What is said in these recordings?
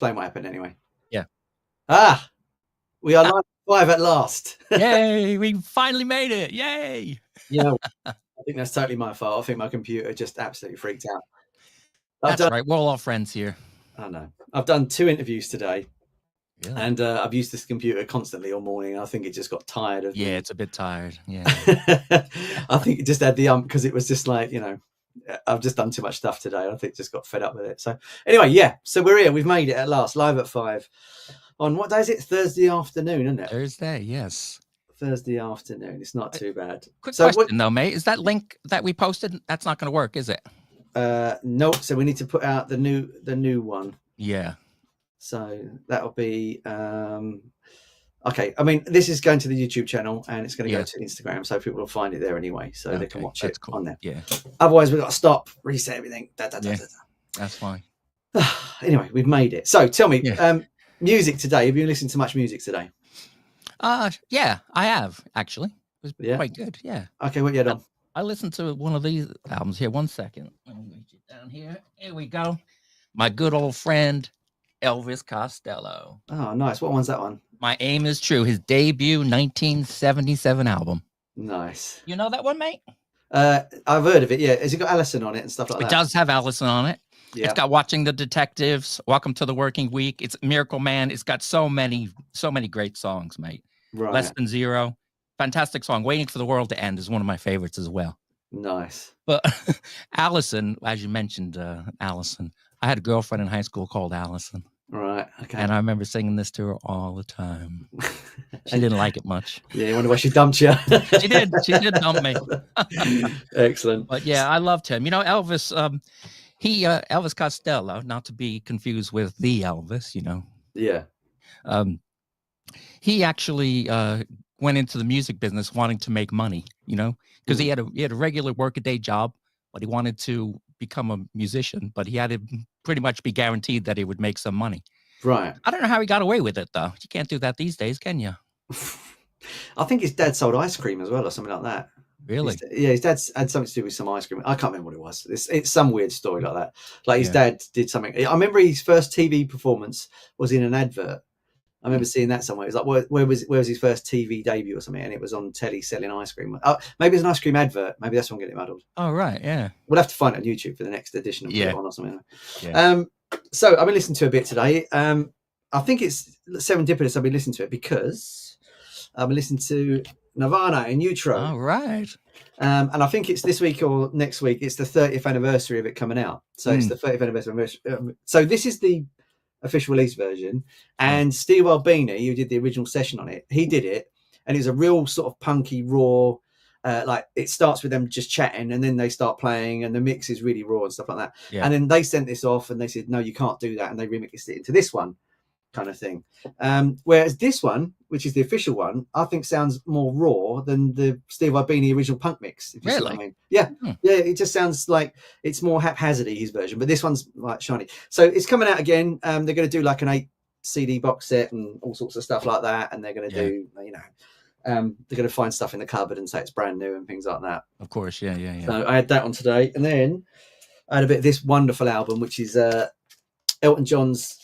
Explain what happened anyway. Yeah. We are live at last. Yay! We finally made it! Yay! Yeah, I think that's totally my fault. I think my computer just absolutely freaked out. That's right. We're all friends here. I know. I've done 2 interviews today, really? and I've used this computer constantly all morning. I think it just got tired of. Yeah, it's a bit tired. Yeah. I think it just had the because it was just like, you know, I've just done too much stuff today. I think just got fed up with it. So anyway, yeah. So we're here. We've made it at last. Live at 5. On what day is it? Thursday afternoon, isn't it? Thursday, yes. Thursday afternoon. It's not too bad. Quick question though, mate. Is that link that we posted? That's not going to work, is it? No. So we need to put out the new one. Yeah. So that'll be okay. I mean, this is going to the YouTube channel and it's going to go to Instagram, so people will find it there anyway, so they can watch it on there. Yeah. Otherwise, we've got to stop, reset everything. That's fine. Anyway, we've made it. So tell me, music today. Have you listened to much music today? Yeah, I have actually. It was quite good. Yeah. Okay, what you had on? I listened to one of these albums here. 1 second. Let me reach it down here. Here we go. My good old friend Elvis Costello. Oh, nice. What one's that one? My Aim Is True. His debut 1977 album. Nice. You know that one, mate? I've heard of it. Yeah. Has it got Alison on it and stuff like that? It does have Alison on it. Yeah. It's got Watching the Detectives, Welcome to the Working Week. It's Miracle Man. It's got so many great songs, mate. Right. Less Than Zero. Fantastic song. Waiting for the World to End is one of my favorites as well. Nice. But Alison, as you mentioned, Alison, I had a girlfriend in high school called Alison. Right. Okay. And I remember singing this to her all the time. She didn't like it much. Yeah, you wonder why she dumped you. She did. She did dump me. Excellent. But yeah, I loved him. You know, Elvis, Elvis Costello, not to be confused with the Elvis, you know. Yeah. He actually went into the music business wanting to make money, you know, because he had a regular workaday job, but he wanted to become a musician, but he had to pretty much be guaranteed that he would make some money. Right. I don't know how he got away with it, though. You can't do that these days, can you? I think his dad sold ice cream as well or something like that. Really? His dad had something to do with some ice cream. I can't remember what it was. It's some weird story like that. Like his dad did something. I remember his first TV performance was in an advert. I remember seeing that somewhere. It was like, where was his first TV debut or something? And it was on telly selling ice cream. Maybe it's an ice cream advert. Maybe that's what I'm getting muddled. Oh, right. Yeah. We'll have to find it on YouTube for the next edition of it on or something. Yeah. So I've been listening to a bit today. I think it's serendipitous I've been listening to it because I've been listening to Nirvana in Utero. All right. And I think it's this week or next week. It's the 30th anniversary of it coming out. So it's the 30th anniversary. So this is the official release version. And Steve Albini, who did the original session on it, he did it. And it's a real sort of punky, raw, like it starts with them just chatting and then they start playing and the mix is really raw and stuff like that. Yeah. And then they sent this off and they said, no, you can't do that. And they remixed it into this one kind of thing. Whereas this one, which is the official one, I think sounds more raw than the Steve Albini original punk mix. If you see what I mean. Yeah. Yeah. It just sounds like it's more haphazardy, his version, but this one's like shiny. So it's coming out again. They're going to do like an 8 CD box set and all sorts of stuff like that. And they're going to do, you know, they're going to find stuff in the cupboard and say it's brand new and things like that. Of course. Yeah. So I had that on today. And then I had a bit of this wonderful album, which is Elton John's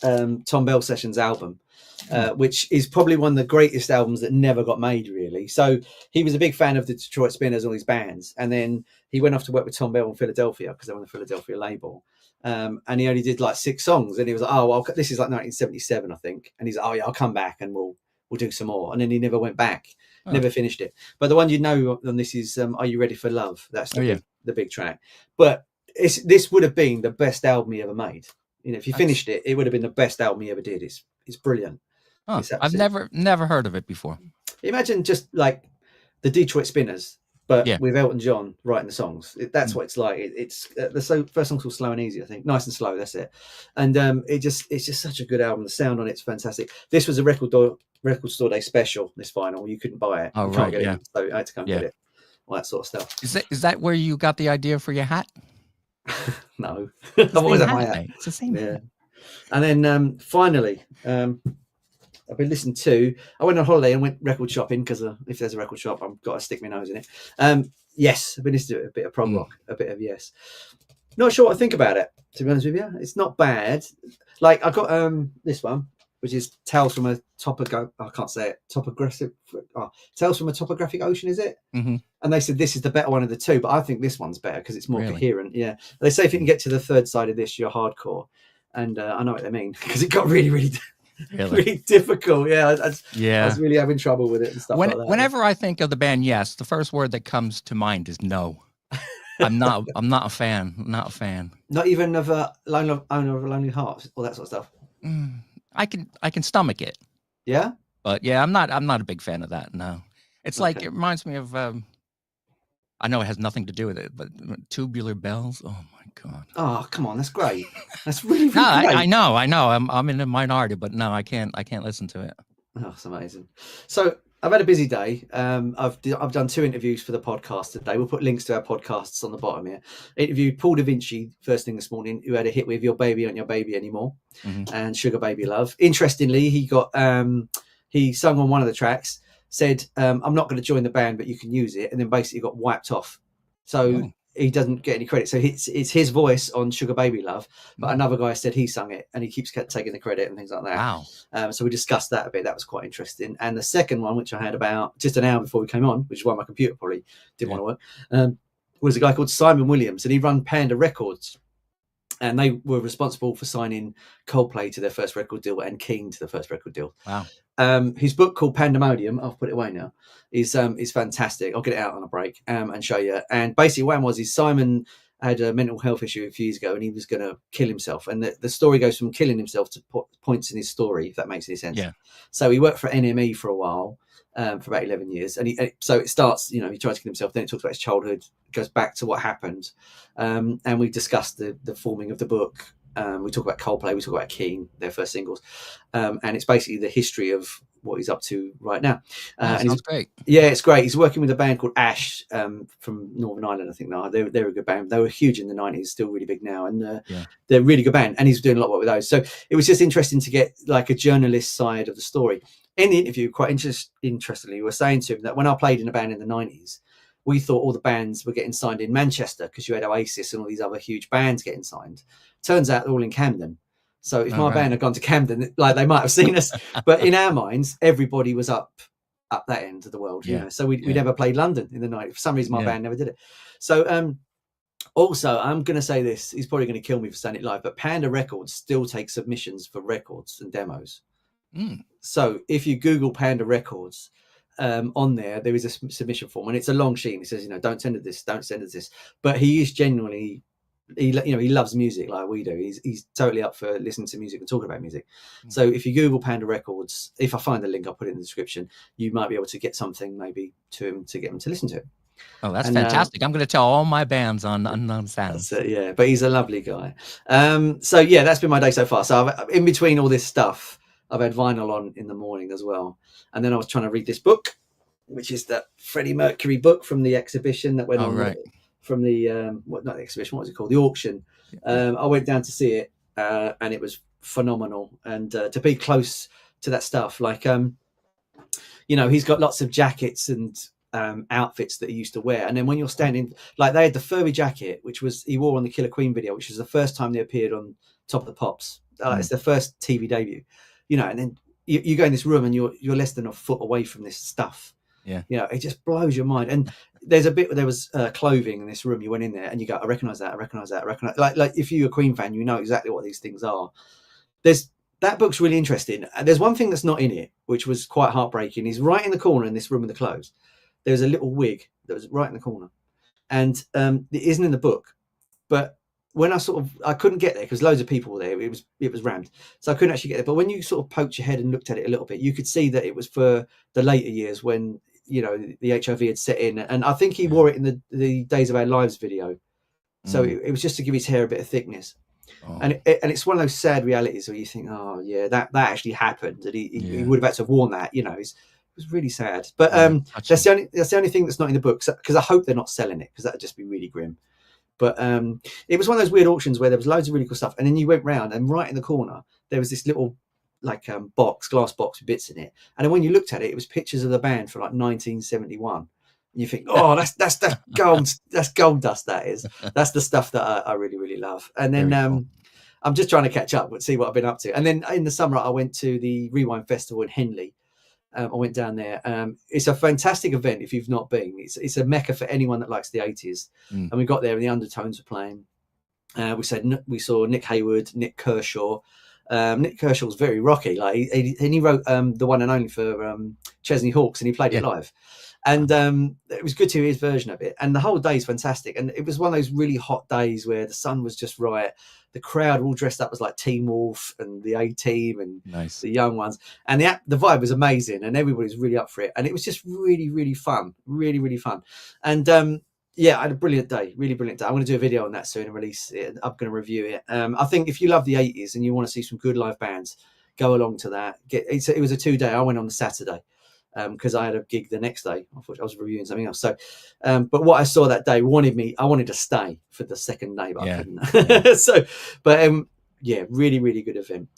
Tom Bell Sessions album, which is probably one of the greatest albums that never got made, really. So he was a big fan of the Detroit Spinners, all these bands. And then he went off to work with Tom Bell in Philadelphia because they were on the Philadelphia label. And he only did like 6 songs. And he was like, oh, well, this is like 1977, I think. And he's like, oh, yeah, I'll come back and we'll do some more. And then he never went back, never finished it. But the one you know on this is Are You Ready for Love? That's the big track. But this would have been the best album he ever made. You know, if you finished it, it would have been the best album he ever did. It's brilliant. Oh, I've never heard of it before. Imagine just like the Detroit Spinners, but with Elton John writing the songs. That's what it's like. It's the first song's called Slow and Easy, I think. Nice and Slow, that's it. And it's just such a good album. The sound on it's fantastic. This was a record store day special. This vinyl, you couldn't buy it. Oh, right, it, so I had to come get it. All that sort of stuff. Is that where you got the idea for your hat? No, I've always had my hat. It's the same. Yeah. And then finally, I've been listening to. I went on holiday and went record shopping because if there's a record shop, I've got to stick my nose in it. Yes, I've been listening to a bit of prog rock, a bit of Yes. Not sure what I think about it, to be honest with you. It's not bad. Like I got this one, which is Tales from a I can't say it. Tales from a Topographic Ocean, is it? Mm-hmm. And they said this is the better one of the two, but I think this one's better because it's more Really? coherent. Yeah. They say if you can get to the third side of this, you're hardcore. And I know what they mean because it got really, really, really difficult. Yeah. I was really having trouble with it and stuff like that. Whenever I think of the band Yes, the first word that comes to mind is no. I'm not a fan. Not a fan. Not even of Owner of a Lonely Heart, all that sort of stuff. I can stomach it. Yeah. But yeah, I'm not a big fan of that. No. It's like, it reminds me of, I know it has nothing to do with it, but Tubular Bells. Oh my God. Oh, come on. That's great. That's really, really no, great. I know. I'm in a minority, but no, I can't listen to it. Oh, it's amazing. So I've had a busy day. I've done 2 interviews for the podcast today. We'll put links to our podcasts on the bottom here. Interviewed Paul Da Vinci first thing this morning, who had a hit with Your Baby Ain't Your Baby Anymore, and Sugar Baby Love. Interestingly, he got he sung on one of the tracks, said, I'm not going to join the band, but you can use it, and then basically got wiped off. So he doesn't get any credit. So it's his voice on Sugar Baby Love, but another guy said he sung it, and he keeps taking the credit and things like that. Wow. So we discussed that a bit. That was quite interesting. And the second one, which I had about just an hour before we came on, which is why my computer probably didn't want to work, was a guy called Simon Williams, and he run Panda Records. And they were responsible for signing Coldplay to their first record deal and Keane to the first record deal. Wow. His book called Pandemonium, I'll put it away now, is fantastic. I'll get it out on a break and show you. And basically what was is Simon had a mental health issue a few years ago and he was going to kill himself. And the story goes from killing himself to points in his story, if that makes any sense. Yeah. So he worked for NME for a while, for about 11 years. And so it starts, he tried to kill himself. Then it talks about his childhood, goes back to what happened. And we discussed the forming of the book. We talk about Coldplay, we talk about Keane, their first singles. And it's basically the history of what he's up to right now. Sounds great. Yeah, it's great. He's working with a band called Ash from Northern Ireland, I think. Now they're a good band. They were huge in the 90s, still really big now, and they're a really good band. And he's doing a lot of work with those. So it was just interesting to get like a journalist side of the story. In the interview, quite interestingly, we were saying to him that when I played in a band in the 90s, we thought all the bands were getting signed in Manchester because you had Oasis and all these other huge bands getting signed. Turns out they're all in Camden. So if my band had gone to Camden, like they might have seen us, but in our minds, everybody was up that end of the world. So we never played London in the night. For some reason, my band never did it. So also, I'm going to say this. He's probably going to kill me for saying it live, but Panda Records still take submissions for records and demos. So if you Google Panda Records, on there is a submission form, and it's a long sheet. It says, don't send it this, don't send it this. But he is genuinely, he loves music like we do. He's totally up for listening to music and talking about music. So if you Google Panda Records, if I find the link, I'll put it in the description. You might be able to get something maybe to him to get him to listen to it. Oh, that's fantastic! I'm going to tell all my bands on Unknown Sounds. But he's a lovely guy. So yeah, that's been my day so far. So in between all this stuff, I've had vinyl on in the morning as well. And then I was trying to read this book, which is that Freddie Mercury book from the exhibition that went on from the, not the exhibition, what was it called? The auction. I went down to see it and it was phenomenal. And to be close to that stuff, like, he's got lots of jackets and outfits that he used to wear. And then when you're standing, like they had the furry jacket, which was, he wore on the Killer Queen video, which was the first time they appeared on Top of the Pops. It's their first TV debut, and then you go in this room and you're less than a foot away from this stuff. It just blows your mind. And there's a bit where there was clothing in this room. You went in there and you go, I recognize that. Like if you're a Queen fan, you know exactly what these things are. That book's really interesting. There's one thing that's not in it, which was quite heartbreaking. He's right in the corner in this room with the clothes. There's a little wig that was right in the corner, and it isn't in the book. But when I couldn't get there because loads of people were there. It was rammed, so I couldn't actually get there. But when you sort of poked your head and looked at it a little bit, you could see that it was for the later years when the HIV had set in, and I think he wore it in the Days of Our Lives video. So it was just to give his hair a bit of thickness. And it's one of those sad realities where you think, oh yeah, that actually happened, and he would have had to have worn that. It was really sad. But that's the only thing that's not in the book, because I hope they're not selling it, because that would just be really grim. But it was one of those weird auctions where there was loads of really cool stuff, and then you went round, and right in the corner there was this little glass box with bits in it, and then when you looked at it, it was pictures of the band from like 1971. You think, oh, that's gold, that's gold dust. That is, that's the stuff that I really, really love. And then Very cool. I'm just trying to catch up and see what I've been up to. And then in the summer, I went to the Rewind Festival in Henley. I went down there. It's a fantastic event if you've not been. It's a mecca for anyone that likes the 80s. And we got there and the Undertones were playing. We saw Nick Hayward, Nick Kershaw. Nick Kershaw was very rocky. Like he wrote the one and only for Chesney Hawkes, and he played it live. And it was good to hear his version of it. And the whole day is fantastic. And it was one of those really hot days where the sun was just right. The crowd all dressed up as like Teen Wolf and the A-Team and the young ones. And the vibe was amazing. And everybody's really up for it. And it was just really, really fun. Really, really fun. And I had a brilliant day. Really brilliant day. I'm going to do a video on that soon and release it. I'm going to review it. I think if you love the 80s and you want to see some good live bands, go along to that. It was a 2-day. I went on the Saturday. Because I had a gig the next day. I thought I was reviewing something else. So, but what I saw that day I wanted to stay for the second day, but I couldn't. So, but really, really good event.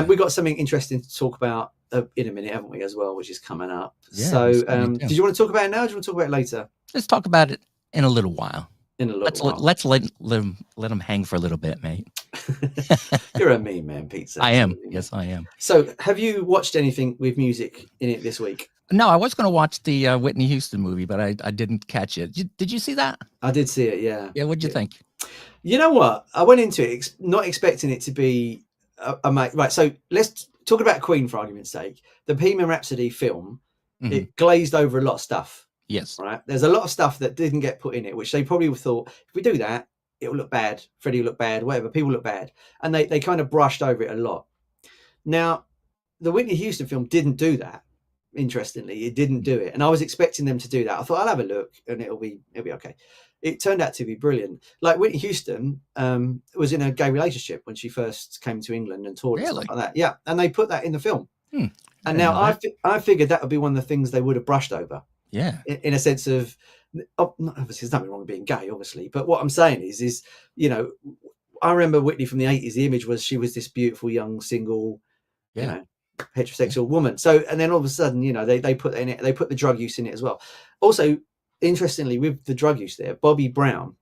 We got something interesting to talk about in a minute, haven't we, as well, which is coming up. Yeah, so, did you want to talk about it now? Or do you want to talk about it later? Let's talk about it in a little while. Let's let them hang for a little bit, mate. You're a mean man, Pete. I am. Yes, I am. So, have you watched anything with music in it this week? No, I was going to watch the Whitney Houston movie, but I didn't catch it. Did you see that? I did see it, yeah. Yeah, what'd you think? You know what? I went into it not expecting it to be right. So let's talk about Queen for argument's sake. The Bohemian Rhapsody film, it glazed over a lot of stuff. Yes. Right. There's a lot of stuff that didn't get put in it, which they probably thought, if we do that, it will look bad. Freddie will look bad, whatever. People look bad. And they kind of brushed over it a lot. Now, the Whitney Houston film didn't do that. Interestingly, it didn't do it, and I was expecting them to do that. I thought I'll have a look and it'll be okay. It turned out to be brilliant. Like Whitney Houston was in a gay relationship when she first came to England and toured and stuff like that. Yeah, and they put that in the film. And now I figured that would be one of the things they would have brushed over. Yeah, in a sense of obviously there's nothing wrong with being gay, obviously, but what I'm saying is I remember Whitney from the 80s. The image was she was this beautiful young single, heterosexual woman. So, and then all of a sudden, they put in it, they put the drug use in it as well. Also, interestingly, with the drug use there, Bobby Brown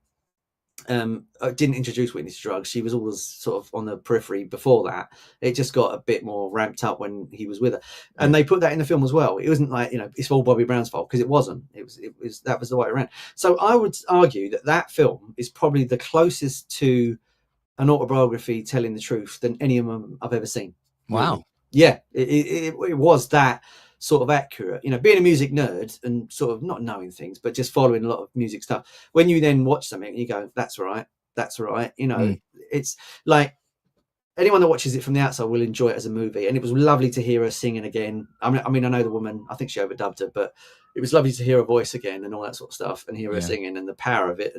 didn't introduce Whitney to drugs. She was always sort of on the periphery before that. It just got a bit more ramped up when he was with her, and they put that in the film as well. It wasn't like it's all Bobby Brown's fault, because it wasn't. It was that was the way around. So I would argue that film is probably the closest to an autobiography telling the truth than any of them I've ever seen. Wow. Really. Yeah, it was that sort of accurate. Being a music nerd and sort of not knowing things, but just following a lot of music stuff. When you then watch something and you go, that's right. It's like anyone that watches it from the outside will enjoy it as a movie. And it was lovely to hear her singing again. I mean, I know the woman, I think she overdubbed her, but it was lovely to hear her voice again and all that sort of stuff, and hear her singing and the power of it.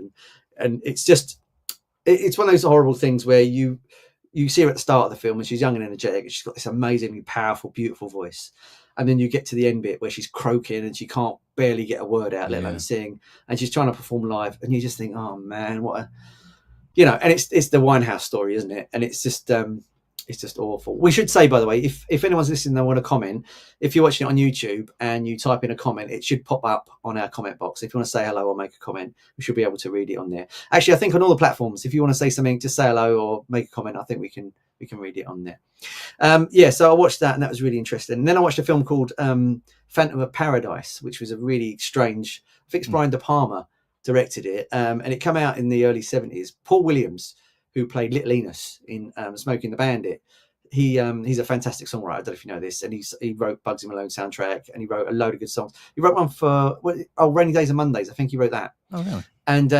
And it's just, it's one of those horrible things where you see her at the start of the film and she's young and energetic and she's got this amazingly powerful, beautiful voice. And then you get to the end bit where she's croaking and she can't barely get a word out, let alone sing. And she's trying to perform live. And you just think, oh man, what a, and it's the Winehouse story, isn't it? And it's just awful. We should say, by the way, if anyone's listening and want to comment, if you're watching it on YouTube and you type in a comment, it should pop up on our comment box. If you want to say hello or make a comment, we should be able to read it on there. Actually, I think on all the platforms, if you want to say something, just say hello or make a comment. I think we can read it on there. So I watched that and that was really interesting. And then I watched a film called Phantom of Paradise, which was a really strange, I think it's Brian De Palma directed it, and it came out in the early 70s. Paul Williams, who played Little Enos in Smoking the Bandit, he's a fantastic songwriter. I don't know if you know this, and he wrote Bugsy Malone soundtrack, and he wrote a load of good songs. He wrote one for Rainy Days and Mondays. I think he wrote that. Oh, really? And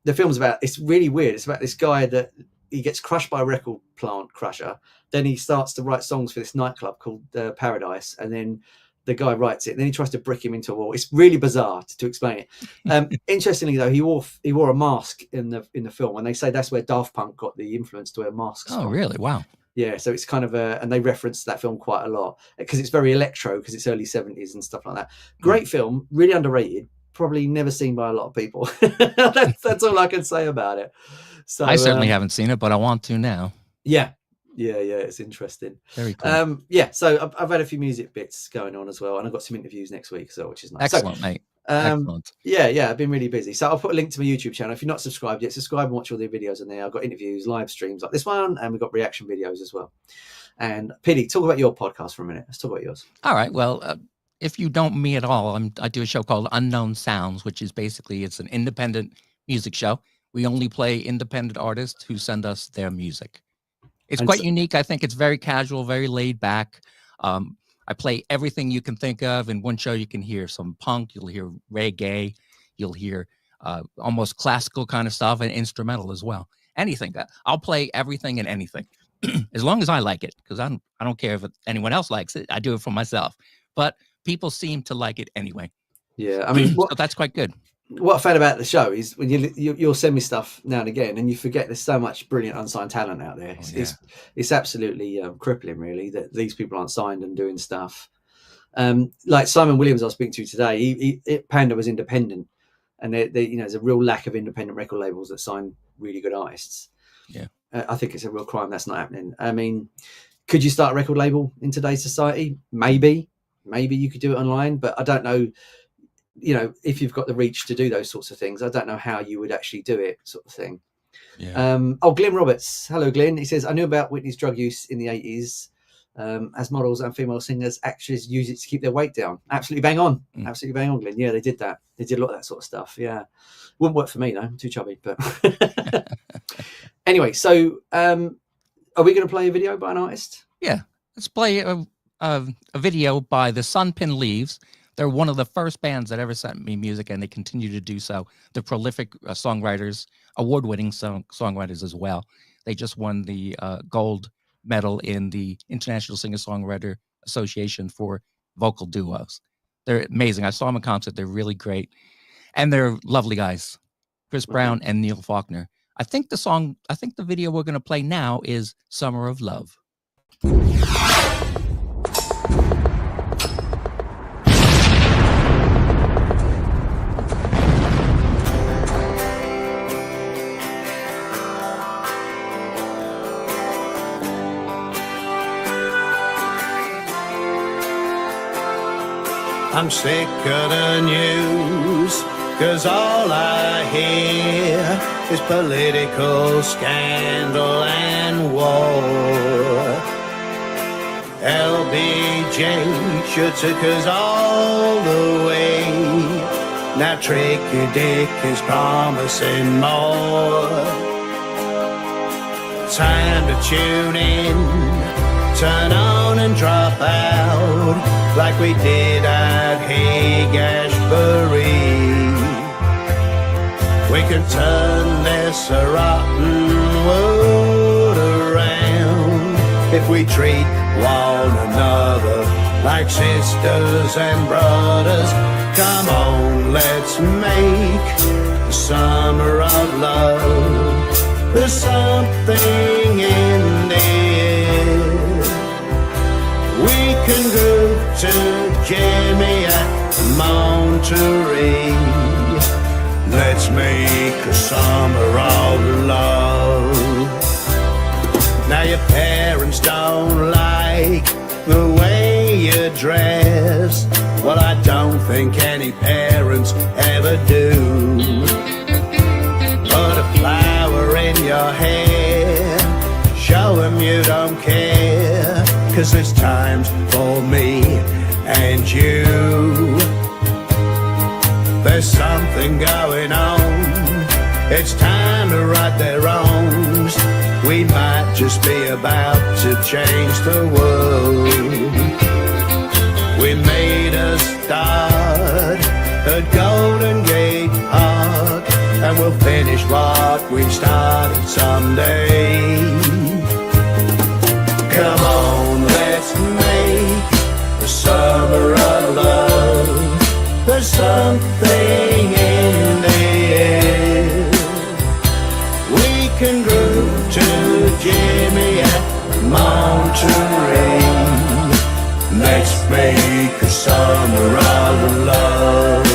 the film's it's really weird. It's about this guy that he gets crushed by a record plant crusher. Then he starts to write songs for this nightclub called Paradise, and then the guy writes it, and then he tries to brick him into a wall. It's really bizarre to explain it. Interestingly, though, he wore a mask in the film, and they say that's where Daft Punk got the influence to wear masks. Oh, really? Wow. Yeah, so it's kind of and they reference that film quite a lot because it's very electro, because it's early 70s and stuff like that. Great film, really underrated, probably never seen by a lot of people. That's all I can say about it. So I certainly haven't seen it, but I want to now. Yeah, it's interesting. Very cool. So I've had a few music bits going on as well, and I've got some interviews next week, so which is nice. Excellent, mate. Excellent. Yeah, I've been really busy. So I'll put a link to my YouTube channel. If you're not subscribed yet, subscribe and watch all the videos on there. I've got interviews, live streams like this one, and we've got reaction videos as well. And PD, talk about your podcast for a minute. Let's talk about yours. All right. Well, if you don't me at all, I do a show called Unknown Sounds, which is basically it's an independent music show. We only play independent artists who send us their music. It's quite unique. I think it's very casual, very laid back. I play everything you can think of. In one show, you can hear some punk, you'll hear reggae, you'll hear almost classical kind of stuff and instrumental as well. Anything. I'll play everything and anything as long as I like it, because I don't care if anyone else likes it. I do it for myself. But people seem to like it anyway. Yeah, I mean, so that's quite good. What I found about the show is when you'll send me stuff now and again, and you forget there's so much brilliant unsigned talent out there. It's absolutely crippling, really, that these people aren't signed and doing stuff. Like Simon Williams, I was speaking to today. Panda was independent, and there's a real lack of independent record labels that sign really good artists. Yeah, I think it's a real crime that's not happening. I mean, could you start a record label in today's society? Maybe you could do it online, but I don't know. If you've got the reach to do those sorts of things, I don't know how you would actually do it, sort of thing. Yeah. Glenn Roberts. Hello, Glenn. He says, I knew about Whitney's drug use in the 80s. As models and female singers, actors use it to keep their weight down. Absolutely bang on. Absolutely bang on, Glenn. Yeah, they did that. They did a lot of that sort of stuff. Yeah. Wouldn't work for me, though. I'm too chubby. But anyway, so are we going to play a video by an artist? Yeah. Let's play a video by the Sunpin Leaves. They're one of the first bands that ever sent me music, and they continue to do so. They're prolific songwriters, award-winning songwriters as well. They just won the gold medal in the International Singer-Songwriter Association for vocal duos. They're amazing. I saw them in concert. They're really great. And they're lovely guys, Chris Brown and Neil Faulkner. I think the video we're going to play now is Summer of Love. I'm sick of the news, 'cause all I hear is political scandal and war. LBJ should took us all the way. Now Tricky Dick is promising more. Time to tune in, turn on and drop out, like we did at Haight-Ashbury. We can turn this rotten world around if we treat one another like sisters and brothers. Come on, let's make the summer of love. There's something in the air. We can go to Jamie at Monterey. Let's make a summer of love. Now your parents don't like the way you dress. Well, I don't think any parents ever do. Put a flower in your hair, show them you don't care, 'cause there's times for me and you. There's something going on, it's time to right their wrongs. We might just be about to change the world. We made a start at Golden Gate Park, and we'll finish what we started someday. Come on, let's make the summer of love. There's something in the air. We can groove to Jimmy at Monterey. Let's make a summer of love.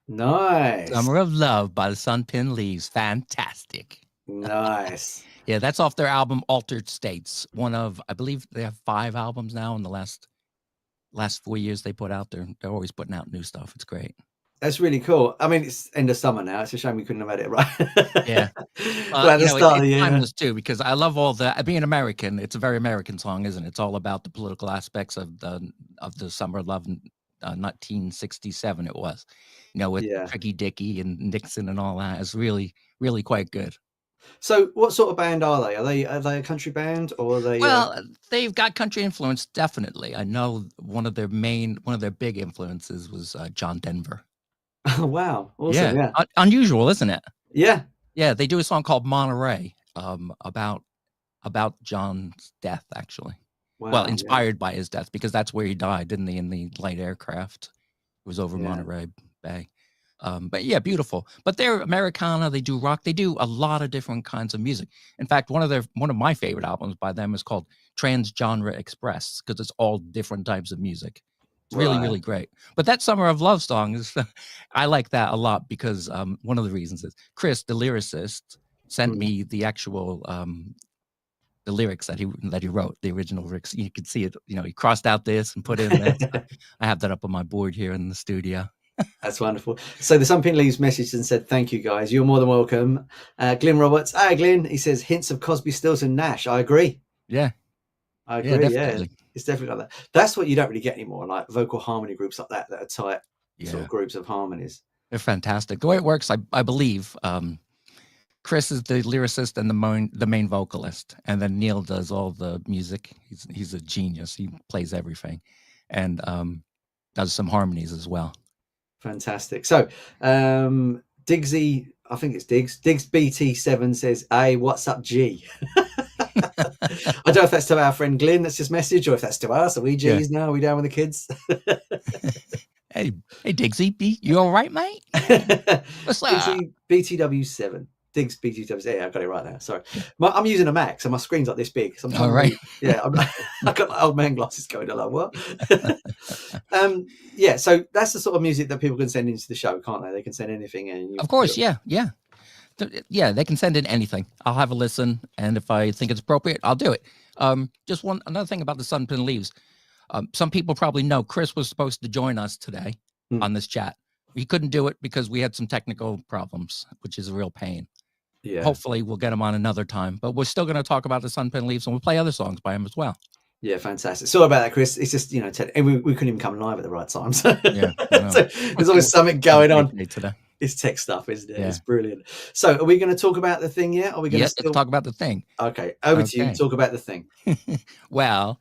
Nice. Summer of Love by the Sunpin Leaves. Fantastic. Nice. Yeah, that's off their album Altered States. One of, I believe they have 5 albums now in the last 4 years they put out. They're always putting out new stuff. It's great. That's really cool. I mean, it's end of summer now. It's a shame we couldn't have had it right. Yeah. At the start of the year. Timeless too, because I love all the being American. It's a very American song, isn't it? It's all about the political aspects of the Summer of Love, 1967. It was, with Tricky Dicky and Nixon and all that. It's really, really quite good. So, what sort of band are they? Are they a country band, or are they? Well, they've got country influence, definitely. I know one of their big influences was John Denver. Oh, wow, awesome! Yeah. Unusual, isn't it? Yeah. Yeah, they do a song called Monterey, about John's death, actually. Wow, well, inspired by his death, because that's where he died, didn't he? In the light aircraft, it was over Monterey Bay. But yeah, beautiful. But they're Americana. They do rock. They do a lot of different kinds of music. In fact, one of my favorite albums by them is called Transgenre Express, because it's all different types of music. It's really, really great. But that Summer of Love song is, I like that a lot, because one of the reasons is Chris, the lyricist, sent me the actual the lyrics that he wrote, the original lyrics. You could see it. He crossed out this and put in this. I have that up on my board here in the studio. That's wonderful. So the Sunpin Leaves messaged and said, "Thank you, guys. You're more than welcome." Glyn Roberts, hi Glyn. He says, "Hints of Cosby, Stills, and Nash." I agree. Yeah, I agree. Definitely. It's definitely like that. That's what you don't really get anymore, like vocal harmony groups like that are tight sort of groups of harmonies. They're fantastic. The way it works, I believe, Chris is the lyricist and the main vocalist, and then Neil does all the music. He's a genius. He plays everything, and does some harmonies as well. Fantastic. So Diggsy, I think it's Diggs BT7 says, "Hey, what's up, G?" I don't know if that's to our friend Glyn that's just message, or if that's to us. Are we G's now? Are we down with the kids? Hey Diggsy, you all right, mate? What's that? BTW7. Diggs BTW. Yeah, I got it right now. Sorry, I'm using a Mac, so my screen's like this big. So all right. I've got my old man glasses going. I'm like, what? Yeah. So that's the sort of music that people can send into the show, can't they? They can send anything in. Of course, yeah. Yeah, they can send in anything. I'll have a listen, and if I think it's appropriate, I'll do it. Just another thing about the Sunpin Leaves. Some people probably know Chris was supposed to join us today on this chat. He couldn't do it because we had some technical problems, which is a real pain. Yeah. Hopefully we'll get him on another time, but we're still going to talk about the Sunpin Leaves, and we'll play other songs by him as well. Yeah, fantastic. Sorry about that, Chris. It's just, and we couldn't even come live at the right time. So, so there's always something going on. Today. It's tech stuff, isn't it? Yeah. It's brilliant. So are we going to talk about the thing yet? Are we going to let's talk about the thing. Okay, over to you. Talk about the thing. Well,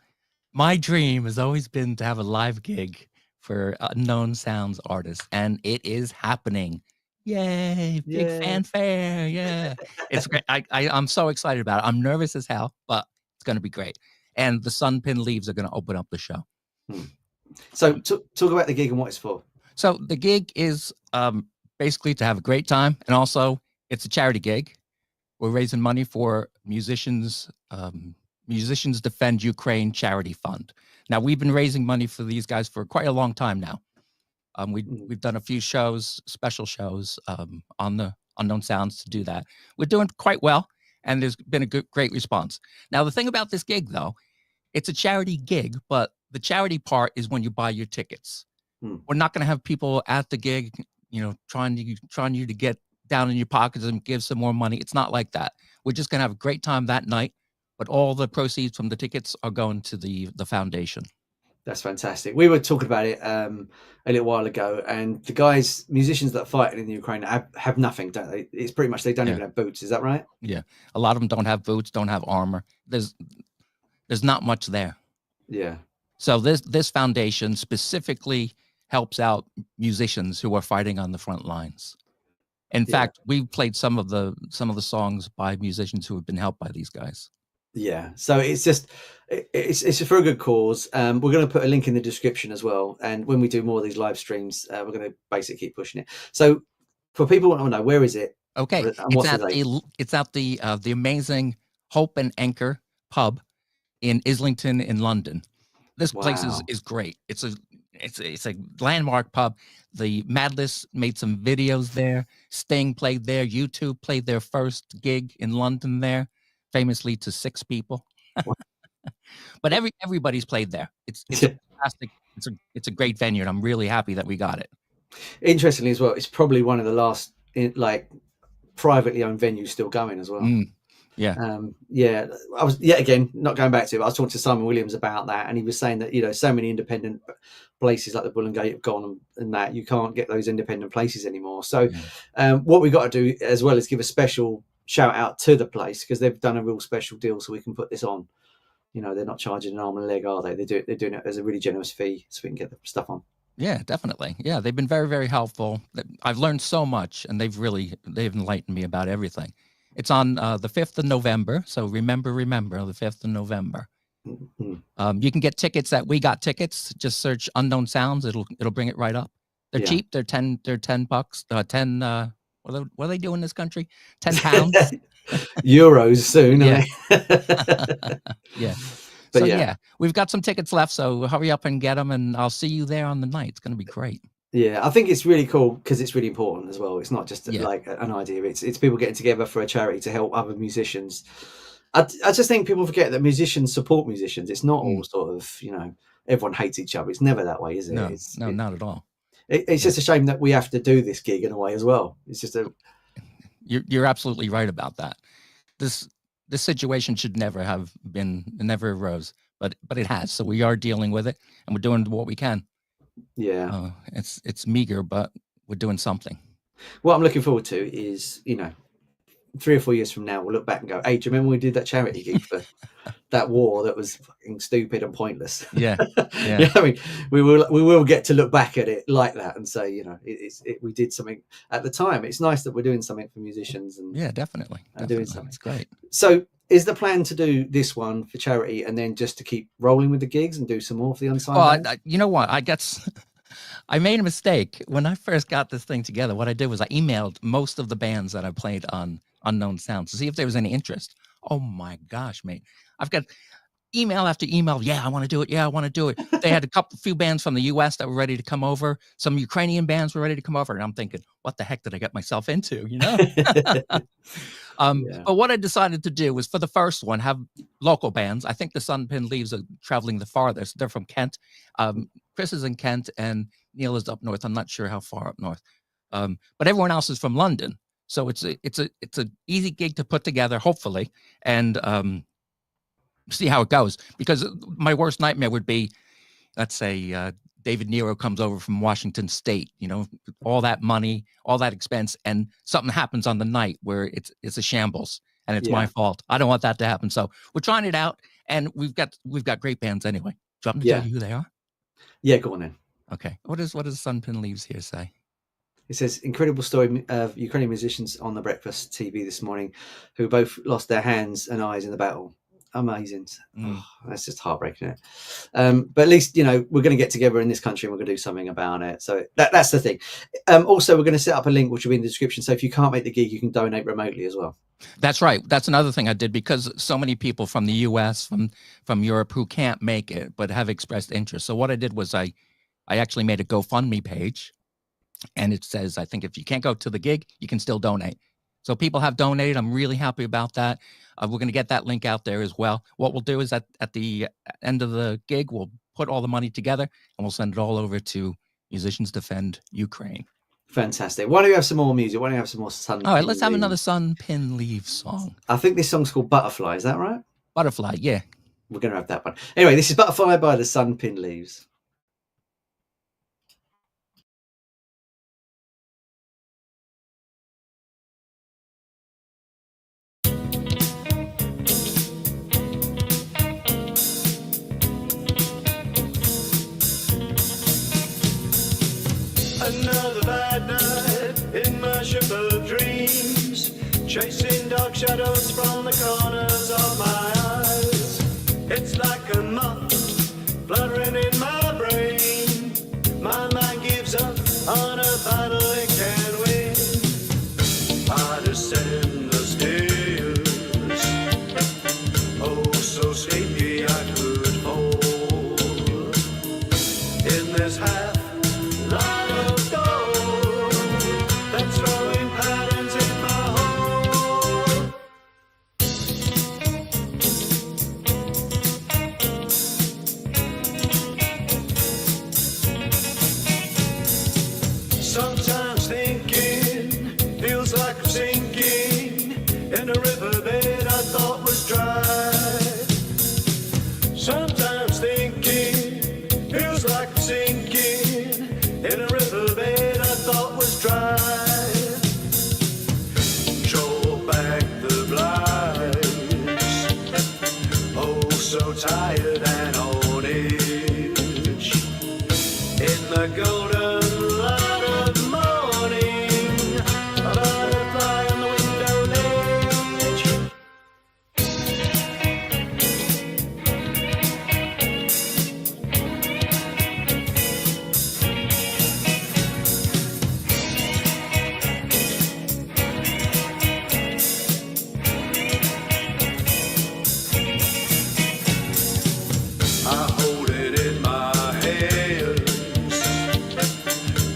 my dream has always been to have a live gig for Unknown Sounds artists, and it is happening. Yay, big fanfare. Yeah. It's great. I'm so excited about it. I'm nervous as hell, but it's going to be great. And the Sunpin Leaves are going to open up the show. So talk about the gig and what it's for. So the gig is basically to have a great time. And also it's a charity gig. We're raising money for Musicians Defend Ukraine Charity Fund. Now, we've been raising money for these guys for quite a long time now. We've done a few shows, special shows on the Unknown Sounds to do that. We're doing quite well, and there's been a great response. Now, the thing about this gig, though, it's a charity gig, but the charity part is when you buy your tickets. We're not going to have people at the gig, trying you to get down in your pockets and give some more money. It's not like that. We're just going to have a great time that night, but all the proceeds from the tickets are going to the foundation. That's fantastic. We were talking about it a little while ago, and the musicians that are fighting in the Ukraine have nothing, don't they? It's pretty much they don't even have boots. Is that right? Yeah, a lot of them don't have boots, don't have armor. There's not much there. Yeah. So this foundation specifically helps out musicians who are fighting on the front lines. In fact, we've played some of the songs by musicians who have been helped by these guys. Yeah, so it's for a good cause. We're going to put a link in the description as well, and when we do more of these live streams, we're going to basically keep pushing it. So for people who want to know, where is it? Okay, it's at the amazing Hope and Anchor pub in Islington in London. This place is great. It's It's a landmark pub. The Madless made some videos there. Sting played there. U2 played their first gig in London there, famously to 6 people. But everybody's played there. It's a fantastic. It's a great venue, and I'm really happy that we got it. Interestingly, as well, it's probably one of the last like privately owned venues still going as well. Yeah. I was again not going back to it, but I was talking to Simon Williams about that, and he was saying that, you know, so many independent places like the Bull and Gate have gone, and that you can't get those independent places anymore. So what we've got to do as well is give a special shout out to the place, because they've done a real special deal so we can put this on. You know, they're not charging an arm and a leg, are they? They're doing it as a really generous fee so we can get the stuff on. Yeah, definitely. Yeah, they've been very, very helpful. I've learned so much, and they've enlightened me about everything. It's on the 5th of November, so remember the 5th of November. Mm-hmm. You can get tickets at We Got Tickets. Just search Unknown Sounds. It'll bring it right up. They're cheap. They're $10. What do they do in this country? £10. Euros soon. Yeah. Yeah. But so we've got some tickets left, so hurry up and get them, and I'll see you there on the night. It's going to be great. Yeah, I think it's really cool because it's really important as well. It's not just like an idea. It's people getting together for a charity to help other musicians. I just think people forget that musicians support musicians. It's not all sort of, you know, everyone hates each other. It's never that way, is it? No, not at all. It's just a shame that we have to do this gig in a way as well. It's just You're absolutely right about that. This situation should never arose, but it has. So we are dealing with it, and we're doing what we can. Yeah. It's meager, but we're doing something. What I'm looking forward to is, you know, 3 or 4 years from now, we'll look back and go, hey, do you remember we did that charity gig for that war that was fucking stupid and pointless? Yeah. Yeah. I mean, we will get to look back at it like that and say, you know, we did something at the time. It's nice that we're doing something for musicians, and definitely. Doing something. It's great. So is the plan to do this one for charity and then just to keep rolling with the gigs and do some more for the unsigned? Well, you know what? I made a mistake when I first got this thing together. What I did was I emailed most of the bands that I played on Unknown Sounds to see if there was any interest. Oh my gosh, mate. I've got email after email. Yeah, I want to do it. Yeah, I want to do it. They had a few bands from the US that were ready to come over. Some Ukrainian bands were ready to come over. And I'm thinking, what the heck did I get myself into? You know? But what I decided to do was, for the first one, have local bands. I think the Sunpin Leaves are traveling the farthest. They're from Kent. Chris is in Kent and Neil is up north. I'm not sure how far up north. But everyone else is from London. So it's a easy gig to put together, hopefully, and see how it goes. Because my worst nightmare would be, let's say, David Nero comes over from Washington State, you know, all that money, all that expense, and something happens on the night where it's a shambles and it's my fault. I don't want that to happen. So we're trying it out, and we've got great bands anyway. Do you want me to tell you who they are? Yeah, go on then. Okay. What does Sunpin Leaves here say? It says, incredible story of Ukrainian musicians on the breakfast TV this morning who both lost their hands and eyes in the battle. Amazing. Oh, that's just heartbreaking. But at least, you know, we're going to get together in this country and we're going to do something about it. So that's the thing. Also, we're going to set up a link which will be in the description. So if you can't make the gig, you can donate remotely as well. That's right. That's another thing I did, because so many people from the US, from Europe, who can't make it but have expressed interest. So what I did was I actually made a GoFundMe page, and it says, I think if you can't go to the gig, you can still donate. So people have donated. I'm really happy about that. We're going to get that link out there as well. What we'll do is at the end of the gig, we'll put all the money together and we'll send it all over to Musicians Defend Ukraine. Fantastic. Why don't you have some more music? Why don't you have some more Sunpin? All right, let's have another Sunpin Leaves song. I think this song's called Butterfly. Is that right? Butterfly, yeah. We're going to have that one. Anyway, this is Butterfly by the Sunpin Leaves. Another bad night in my ship of dreams, chasing dark shadows from the corners of my eyes. It's like a moth fluttering in my brain. My mind gives up on a battle it can win. I descend the stairs, oh so sleepy I could fall in this house. that's throwing patterns in my hole. Sometimes thinking feels like I'm sinking in a riverbed I thought was dry. Sometimes thinking feels like I'm sinking in a riverbed I thought was dry. Draw back the blinds, oh so tired and on edge in the golden light of morning, a butterfly on the window ledge. I hold it in my hands,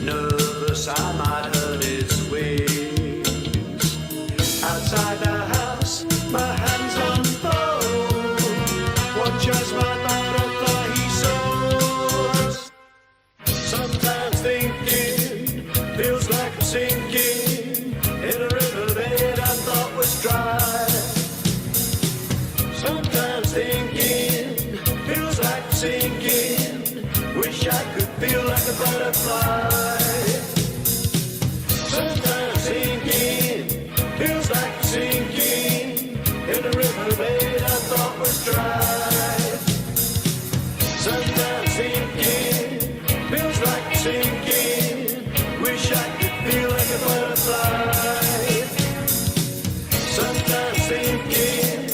nervous I might hurt its wings. Outside the house, my hands unfold, watch as my butterfly he soars. Sometimes thinking feels like I'm sinking in a riverbed I thought was dry. Sometimes thinking feels like I'm sinking, wish I could feel like a butterfly. Sometimes thinking feels like I'm sinking in a riverbed I thought was dry. Sometimes thinking feels like I'm sinking, wish I could feel like a butterfly. Sometimes thinking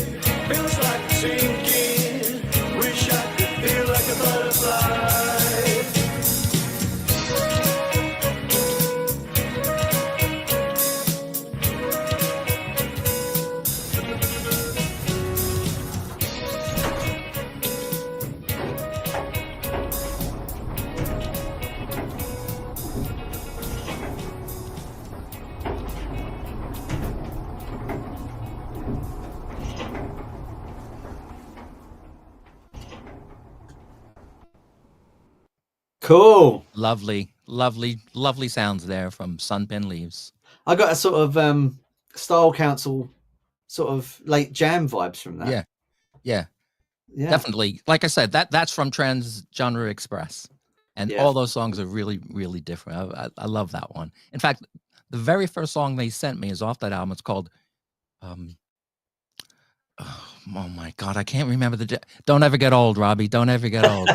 feels like I'm sinking, wish I could feel like a butterfly. Cool. Lovely, lovely, lovely sounds there from Sunpin Leaves. I got a sort of Style Council sort of late jam vibes from that. Yeah, Yeah. definitely. Like I said, that's from Trans Genre Express, and Yeah. all those songs are really, really different. I love that one. In fact, the very first song they sent me is off that album. It's called, oh my God, I can't remember Don't Ever Get Old, Robbie. Don't Ever Get Old.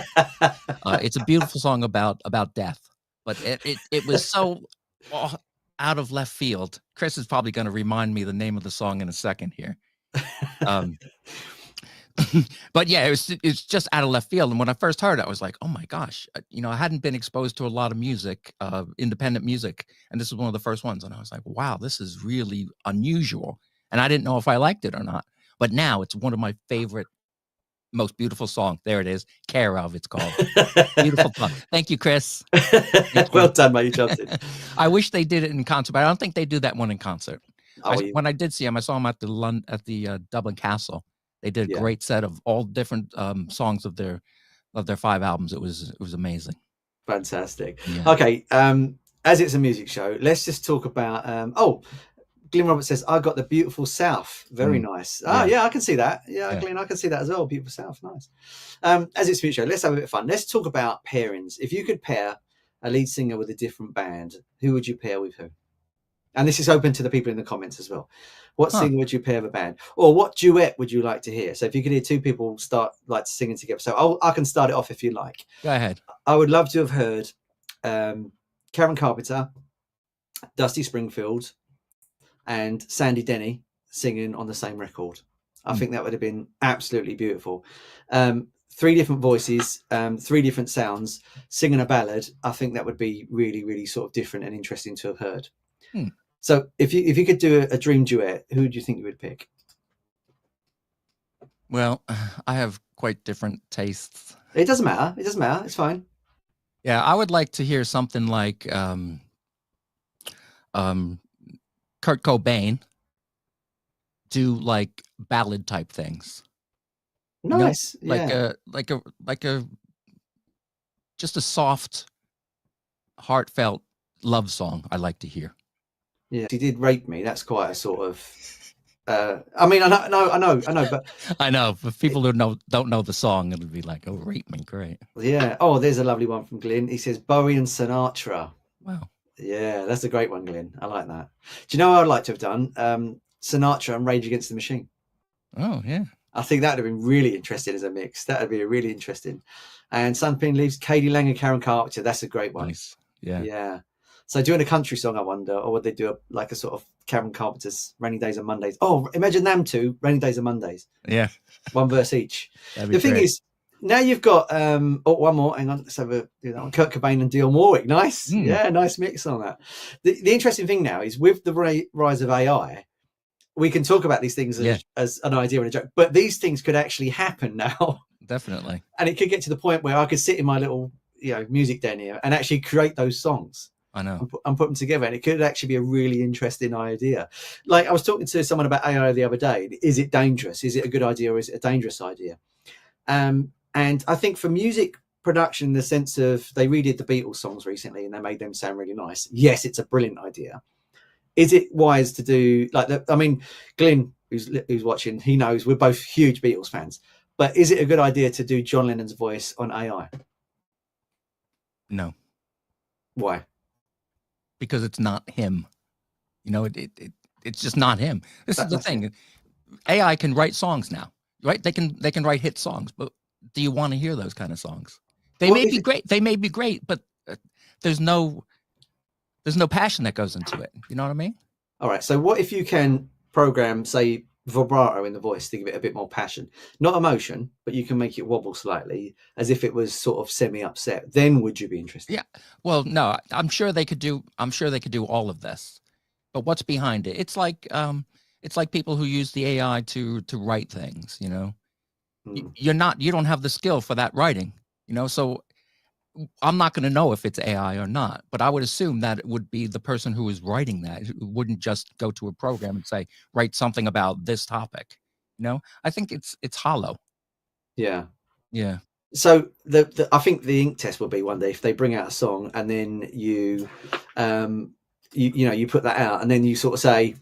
It's a beautiful song about death, but it was so out of left field. Chris is probably going to remind me the name of the song in a second here. But yeah, it's just out of left field. And when I first heard it, I was like, oh my gosh, I hadn't been exposed to a lot of music, independent music, and this was one of the first ones. And I was like, wow, this is really unusual. And I didn't know if I liked it or not. But now it's one of my favorite, most beautiful songs. There it is. Care Of, it's called. Beautiful talk. Thank you, Chris. Well done, mate. You jumped in. I wish they did it in concert, but I don't think they do that one in concert. Oh, When I did see them, I saw them at the Dublin Castle. They did a great set of all different songs of their 5 albums. It was amazing. Fantastic. Yeah. Okay, as it's a music show, let's just talk about. Glenn Roberts says, "I got the beautiful South. Very nice." Oh, yeah, I can see that. Yeah, Glenn, I can see that as well. Beautiful South, nice. As it's a music show, let's have a bit of fun. Let's talk about pairings. If you could pair a lead singer with a different band, who would you pair with who? And this is open to the people in the comments as well. What singer would you pair with a band, or what duet would you like to hear? So if you could hear 2 people start like singing together, so I can start it off if you like. Go ahead. I would love to have heard Karen Carpenter, Dusty Springfield, and Sandy Denny singing on the same record. I think that would have been absolutely beautiful. 3 different voices, 3 different sounds, singing a ballad. I think that would be really, really sort of different and interesting to have heard. So if you could do a dream duet, who do you think you would pick? Well, I have quite different tastes. It doesn't matter. It doesn't matter. It's fine. Yeah, I would like to hear something like Kurt Cobain do like ballad type things. Nice. You know? Yeah. Like a just a soft, heartfelt love song I like to hear. Yeah. He did Rape Me. That's quite a sort of I mean, I know, but I know, but people who don't know the song, it'll be like, oh, Rape Me, great. yeah. Oh, there's a lovely one from Glyn. He says Bowie and Sinatra. Wow. Yeah, that's a great one, Glyn. I like that. Do you know what I'd like to have done? Sinatra and Rage Against the Machine. Oh, yeah. I think that would have been really interesting as a mix. That would be really interesting. And Sunpin leaves Katie Lang and Karen Carpenter. That's a great one. Nice. Yeah. Yeah. So doing a country song, I wonder, or would they do like a sort of Karen Carpenter's Rainy Days and Mondays? Oh, imagine them two, Rainy Days and Mondays. Yeah. One verse each. That'd be The thing great. is, now you've got one more. Hang on, let's have do that one. Kurt Cobain and Dionne Warwick. Nice, yeah, nice mix on that. The interesting thing now is with the rise of AI, we can talk about these things as an idea and a joke, but these things could actually happen now. Definitely. And it could get to the point where I could sit in my little music den here and actually create those songs. I know. And put them together, and it could actually be a really interesting idea. Like I was talking to someone about AI the other day. Is it dangerous? Is it a good idea, or is it a dangerous idea? And I think for music production, in the sense of they redid the Beatles songs recently and they made them sound really nice. Yes, it's a brilliant idea. Is it wise to do Glyn, who's watching, he knows we're both huge Beatles fans. But is it a good idea to do John Lennon's voice on AI? No. Why? Because it's not him. It's just not him. This is the thing. AI can write songs now, right? They can write hit songs, but do you want to hear those kind of songs? They may be great. They may be great, but there's no passion that goes into it. You know what I mean? All right. So what if you can program, say, vibrato in the voice to give it a bit more passion, not emotion, but you can make it wobble slightly as if it was sort of semi-upset? Then would you be interested? Yeah. Well, no, I'm sure they could do all of this, but what's behind it? It's like people who use the AI to write things. You don't have the skill for that writing. So I'm not going to know if it's AI or not, but I would assume that it would be the person who is writing that, who wouldn't just go to a program and say, write something about this topic. I think it's hollow. Yeah. Yeah. So I think the ink test will be one day if they bring out a song and then you put that out and then you sort of say,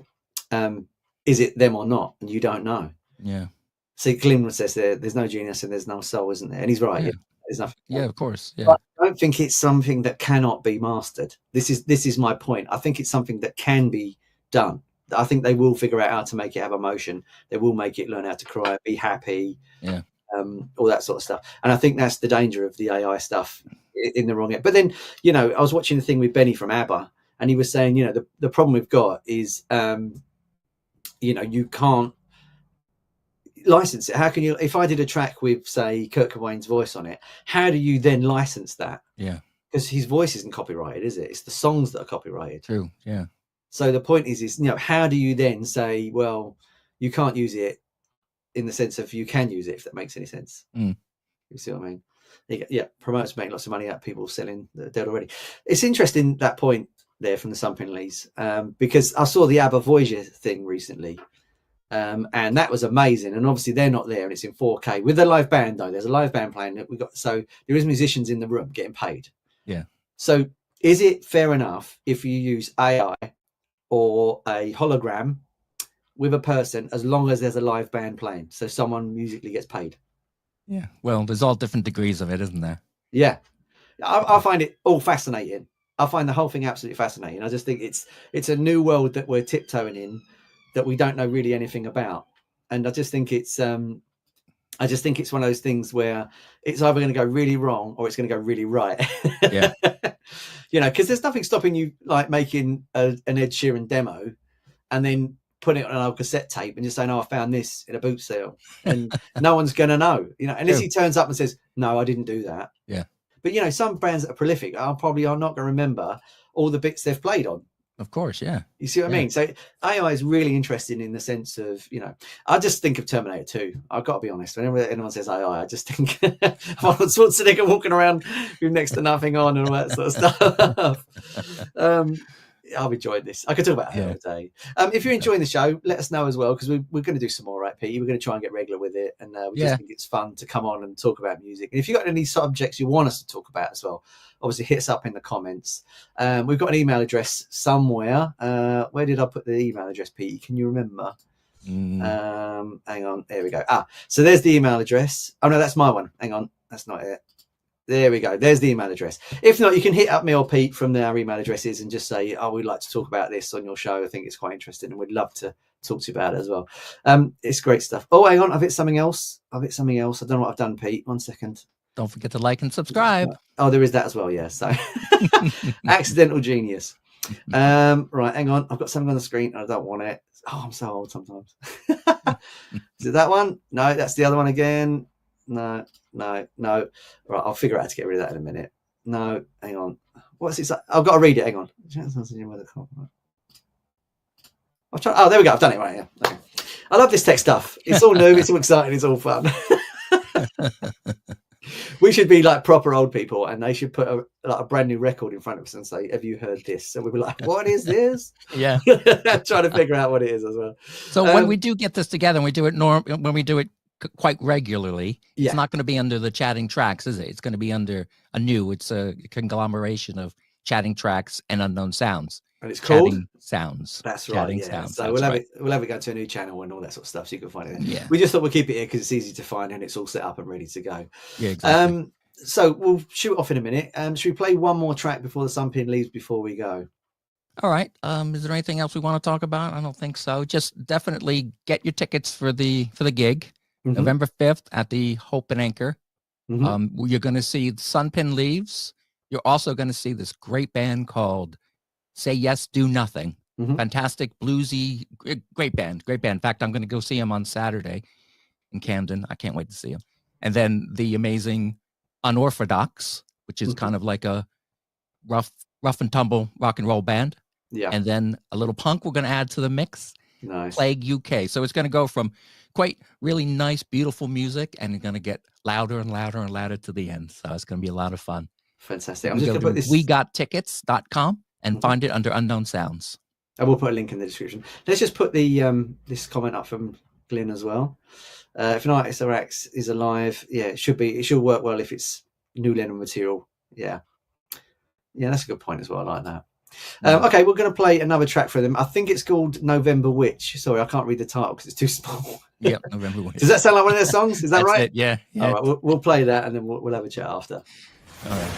is it them or not? And you don't know. Yeah. See, Glyn says there's no genius and there's no soul, isn't there? And he's right. Yeah. There's nothing. Yeah, of course. Yeah. But I don't think it's something that cannot be mastered. This is my point. I think it's something that can be done. I think they will figure out how to make it have emotion. They will make it learn how to cry, be happy. Yeah. All that sort of stuff. And I think that's the danger of the AI stuff in the wrong end. But then, I was watching the thing with Benny from ABBA, and he was saying, the problem we've got is, you can't license it. How can you, if I did a track with, say, Kurt Cobain's voice on it, how do you then license that? Yeah. Because his voice isn't copyrighted, is it? It's the songs that are copyrighted. True. Yeah. So the point is, how do you then say, well, you can't use it in the sense of you can use it, if that makes any sense? You see what I mean? Yeah, promoters make lots of money out of people selling the dead already. It's interesting, that point there from the Sunpin Lees, because I saw the ABBA Voyager thing recently, and that was amazing. And obviously they're not there, and it's in 4K with a live band. Though there's a live band playing that we got, so there is musicians in the room getting paid. Yeah. So is it fair enough if you use AI or a hologram with a person, as long as there's a live band playing, so someone musically gets paid? Yeah. Well, there's all different degrees of it, isn't there? Yeah. I find it all fascinating. I find the whole thing absolutely fascinating. I just think it's a new world that we're tiptoeing in that we don't know really anything about. And I just think it's one of those things where it's either going to go really wrong or it's going to go really right. Yeah. Because there's nothing stopping you like making an Ed Sheeran demo and then putting it on an old cassette tape and just saying, "Oh, I found this in a boot sale," and no one's going to know, unless he turns up and says, "No, I didn't do that." Yeah. But some bands that are prolific are not going to remember all the bits they've played on. Of course, yeah. You see what I mean? So AI is really interesting in the sense of, I just think of Terminator 2. I've got to be honest. Whenever anyone says AI, I just think of Arnold Schwarzenegger walking around with next to nothing on and all that sort of stuff. I've enjoyed this. I could talk about her all day. If you're enjoying the show, let us know as well, because we're going to do some more, right, Pete? We're going to try and get regular with it, and we just think it's fun to come on and talk about music. And if you've got any subjects you want us to talk about as well, obviously hit us up in the comments. We've got an email address somewhere. Where did I put the email address, Pete? Can you remember? Hang on. There we go. So there's the email address. Oh no, that's my one. Hang on, that's not it. There we go. There's the email address. If not, you can hit up me or Pete from our email addresses and just say, oh, we'd like to talk about this on your show. I think it's quite interesting, and we'd love to talk to you about it as well. It's great stuff. Oh, hang on. I've hit something else. I don't know what I've done, Pete. 1 second. Don't forget to like and subscribe. Oh, there is that as well. Yeah. So accidental genius. Right. Hang on. I've got something on the screen. I don't want it. Oh, I'm so old sometimes. Is it that one? No, that's the other one again. No. Right, I'll figure out how to get rid of that in a minute. No, hang on. What's it? I've got to read it. Hang on. Oh, there we go. I've done it right here. Okay. I love this tech stuff. It's all new. It's all exciting. It's all fun. We should be like proper old people, and they should put a brand new record in front of us and say, "Have you heard this?" So we'll be like, "What is this?" Yeah, trying to figure out what it is as well. So when we do get this together, and we do it when we do it quite regularly, it's not going to be under the Chatting Tracks, is it? It's going to be under it's a conglomeration of Chatting Tracks and Unknown Sounds. And it's called Chatting Sounds. That's right. Chatting Yeah. Sounds. So we'll have it go to a new channel and all that sort of stuff, so you can find it. Yeah. We just thought we'd keep it here because it's easy to find and it's all set up and ready to go. Yeah, exactly. So we'll shoot off in a minute. Should we play one more track before the Sunpin leaves before we go? All right. Is there anything else we want to talk about? I don't think so. Just definitely get your tickets for the gig, November 5th at the Hope and Anchor. You're going to see Sunpin leaves. You're also going to see this great band called Say Yes, Do Nothing. Fantastic, bluesy, great band. In fact, I'm going to go see him on Saturday in Camden. I can't wait to see him. And then the amazing Unorthodox, which is kind of like a rough and tumble rock and roll band. Yeah. And then a little punk we're going to add to the mix. Nice. Plague UK. So it's going to go from quite really nice, beautiful music, and it's going to get louder and louder and louder to the end. So it's going to be a lot of fun. Fantastic. I'm just going to put this. WeGotTickets.com and find it under Unknown Sounds. I will put a link in the description. Let's just put the this comment up from Glyn as well. If an artist or acts is alive, it should work well if it's new Lennon material. Yeah, that's a good point as well. I like that. Okay, we're going to play another track for them. I think it's called November Witch. Sorry, I can't read the title because it's too small. Yeah, November Witch. Does that sound like one of their songs? Is that right? It, yeah. All right, we'll play that and then we'll have a chat after. All right.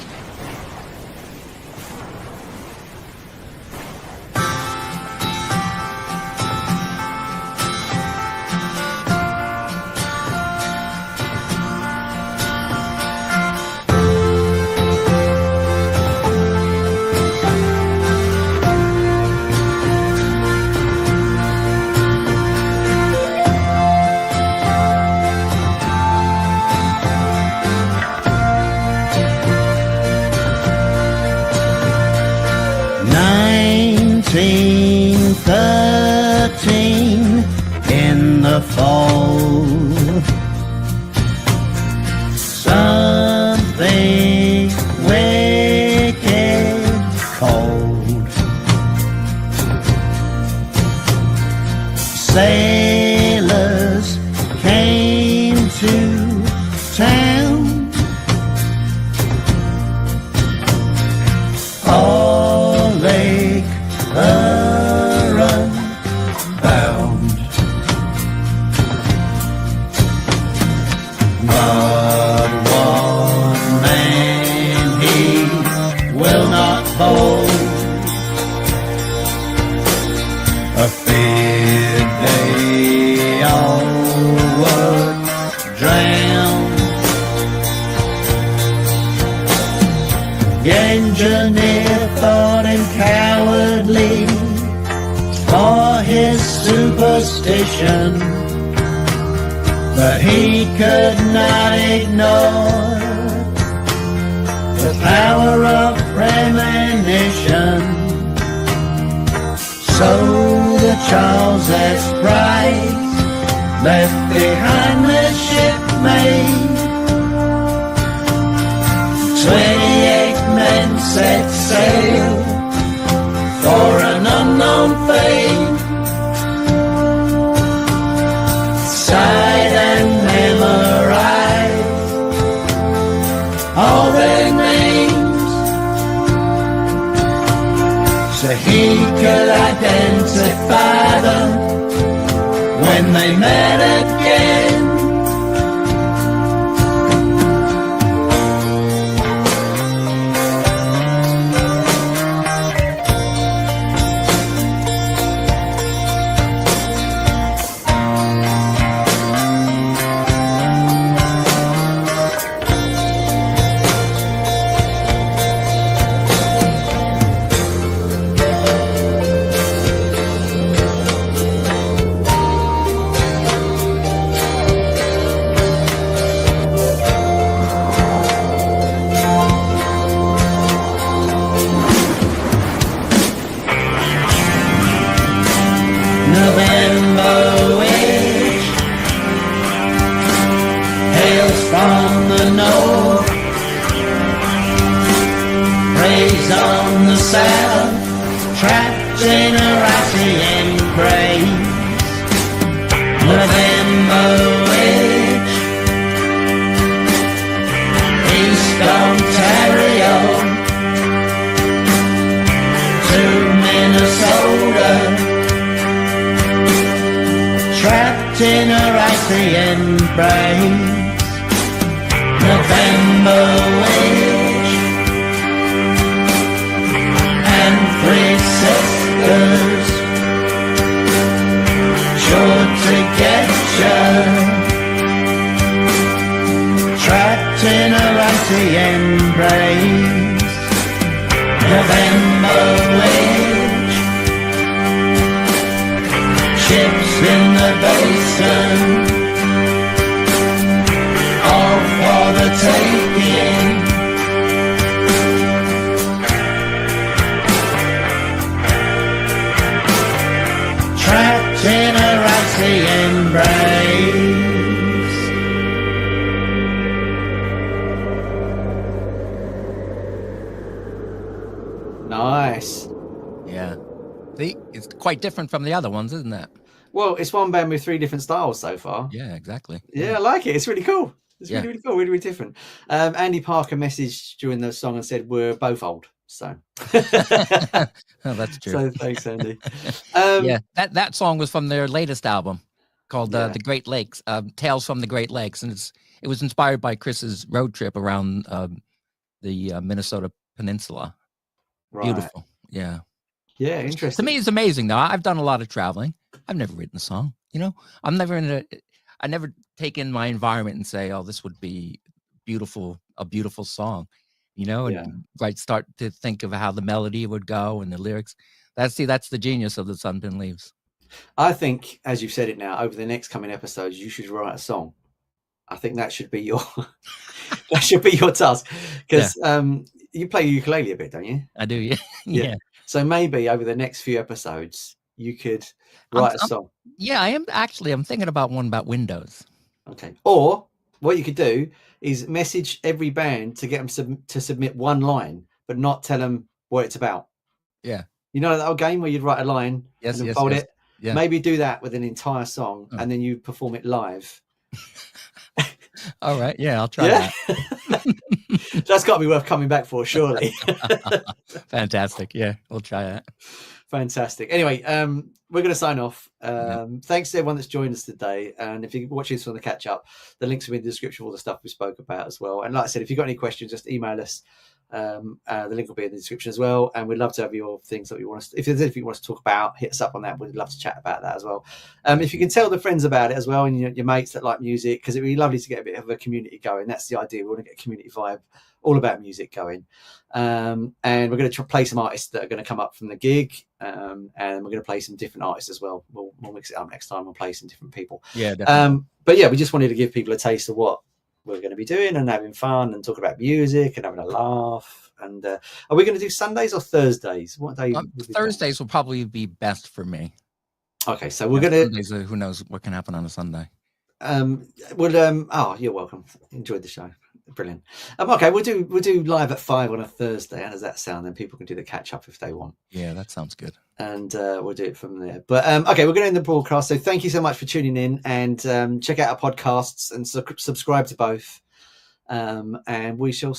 In the fall, something wicked cold. Sailors came to town, all lake unbound. But one man he will not hold, a fear they all would drown. The engineer thought him cowardly for his superstition, but he could not ignore the power of premonition. So the Charles S. Price left behind the shipmate. 28 men set sail for fame, cite and memorize all their names, so he could identify them when they met again. November wind hails from the north, rays on the south, trapped in a ratty embrace. November wind, East Ontario to Minnesota, trapped in a icy embrace. November witch and three sisters, sure to get you, trapped in a icy embrace. November witch, ships in the basin, all for the taking. Trapped in a icy embrace. Nice. Yeah. See, it's quite different from the other ones, isn't it? Well, it's one band with 3 different styles so far. Yeah, exactly. Yeah, I like it. It's really cool. It's Yeah. really, really cool. Really, really different. Andy Parker messaged during the song and said, we're both old. So, Oh, that's true. so thanks, Andy. Yeah, that song was from their latest album called Yeah. The Great Lakes, Tales from the Great Lakes, and it was inspired by Chris's road trip around the Minnesota Peninsula. Right. Beautiful. Yeah. Yeah, To interesting. me, it's amazing. Though I've done a lot of traveling. I've never written a song. You know, I never take in my environment and say, "Oh, this would be beautiful, a beautiful song." You know, and Yeah. start to think of how the melody would go and the lyrics. That's the genius of the Sunpin Leaves. I think, as you've said it now, over the next coming episodes, you should write a song. I think that should be your that should be your task, because you play ukulele a bit, don't you? I do, yeah. Yeah. Yeah. So maybe over the next few episodes, you could write a song. Yeah, I'm thinking about one about Windows. Okay. Or what you could do is message every band to get them to submit one line, but not tell them what it's about. Yeah. You know that old game where you'd write a line and then fold it? Yeah. Maybe do that with an entire song and then you perform it live. All right. Yeah, I'll try that. That's got to be worth coming back for, surely. Fantastic. Yeah, we'll try that. Fantastic. Anyway, we're going to sign off. Thanks to everyone that's joined us today. And if you're watching this on the catch up, the links will be in the description of all the stuff we spoke about as well. And like I said, if you've got any questions, just email us. The link will be in the description as well. And we'd love to have your things that you want us. If there's anything you want us to talk about, hit us up on that. We'd love to chat about that as well. If you can tell the friends about it as well, and your mates that like music, because it'd be lovely to get a bit of a community going. That's the idea. We want to get a community vibe all about music going. And we're going to play some artists that are going to come up from the gig. And we're going to play some different artists as well. We'll mix it up next time. We'll play some different people. Yeah, definitely. But yeah, we just wanted to give people a taste of what we're going to be doing and having fun and talking about music and having a laugh. And are we going to do Sundays or Thursdays? What day? Thursdays will probably be best for me. Okay, so we're going to. Who knows what can happen on a Sunday? Oh, you're welcome. Enjoyed the show. Brilliant. Okay, we'll do live at 5 on a Thursday. How does that sound? Then people can do the catch up if they want. Yeah, that sounds good. And we'll do it from there. But okay, we're going to end the broadcast. So thank you so much for tuning in, and check out our podcasts and subscribe to both. And we shall